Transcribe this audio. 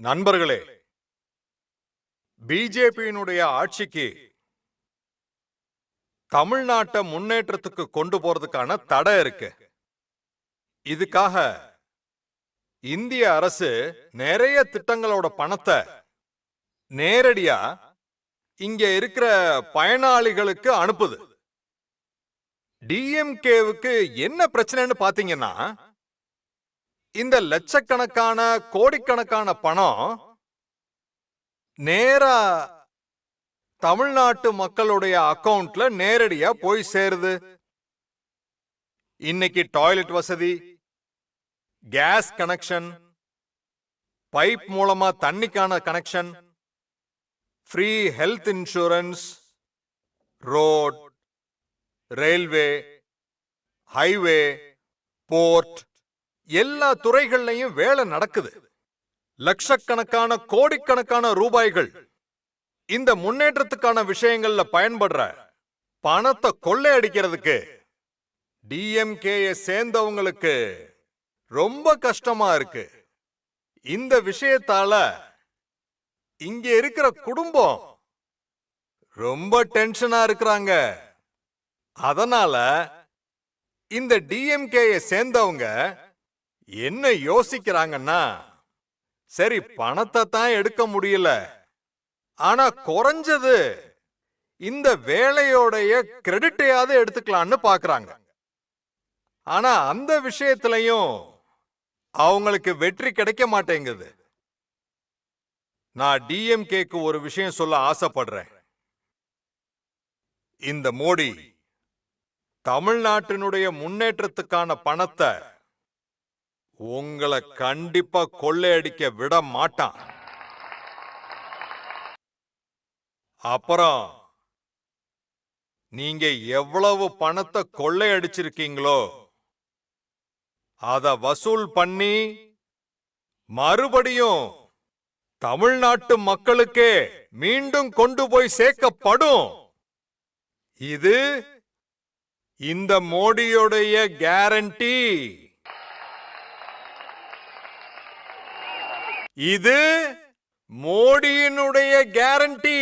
நண்பர்களே, பிஜேபியினுடைய ஆட்சிக்கு தமிழ்நாட்டை முன்னேற்றத்துக்கு கொண்டு போறதுக்கான தடை இருக்கு. இதுக்காக இந்திய அரசு நிறைய திட்டங்களோட பணத்தை நேரடியா இங்க இருக்கிற பயனாளிகளுக்கு அனுப்புது. டிஎம்கேவுக்கு என்ன பிரச்சனைன்னு பாத்தீங்கன்னா, இந்த லட்சக்கணக்கான கோடிக்கணக்கான பணம் நேரா தமிழ்நாட்டு மக்களுடைய அக்கவுண்ட்ல நேரடியா போய் சேருது. இன்னைக்கு டாய்லெட் வசதி, கேஸ் கனெக்ஷன், பைப் மூலமா தண்ணிக்கான connection, free health insurance, road, railway, highway, port, எல்லா துறைகள்லையும் வேலை நடக்குது. லட்சக்கணக்கான கோடிக்கணக்கான ரூபாய்கள் இந்த முன்னேற்றத்துக்கான விஷயங்கள்ல பயன்படுற பணத்தை கொள்ளையடிக்கிறதுக்கு டிஎம்கேய சேர்ந்தவங்களுக்கு ரொம்ப கஷ்டமா இருக்கு. இந்த விஷயத்தால இங்க இருக்கிற குடும்பம் ரொம்ப டென்ஷனா இருக்கிறாங்க. அதனால இந்த டிஎம்கேய சேர்ந்தவங்க என்ன யோசிக்கிறாங்கன்னா, சரி பணத்தை தான் எடுக்க முடியல, ஆனா குறைஞ்சது இந்த வேலையோடைய கிரெடிட்டையாவது எடுத்துக்கலாம்னு பாக்குறாங்க. ஆனா அந்த விஷயத்திலையும் அவங்களுக்கு வெற்றி கிடைக்க மாட்டேங்குது. நான் டிஎம்கேக்கு ஒரு விஷயம் சொல்ல ஆசைப்படுறேன். இந்த மோடி தமிழ்நாட்டினுடைய முன்னேற்றத்துக்கான பணத்தை உங்களை கண்டிப்பா கொள்ளையடிக்க விட மாட்டான். அப்புறம் நீங்க எவ்வளவு பணத்தை கொள்ளையடிச்சிருக்கீங்களோ அத வசூல் பண்ணி மறுபடியும் தமிழ்நாட்டு மக்களுக்கே மீண்டும் கொண்டு போய் சேர்க்கப்படும். இது இந்த மோடியுடைய கேரண்டி. இது மோடியினுடைய கேரண்டி.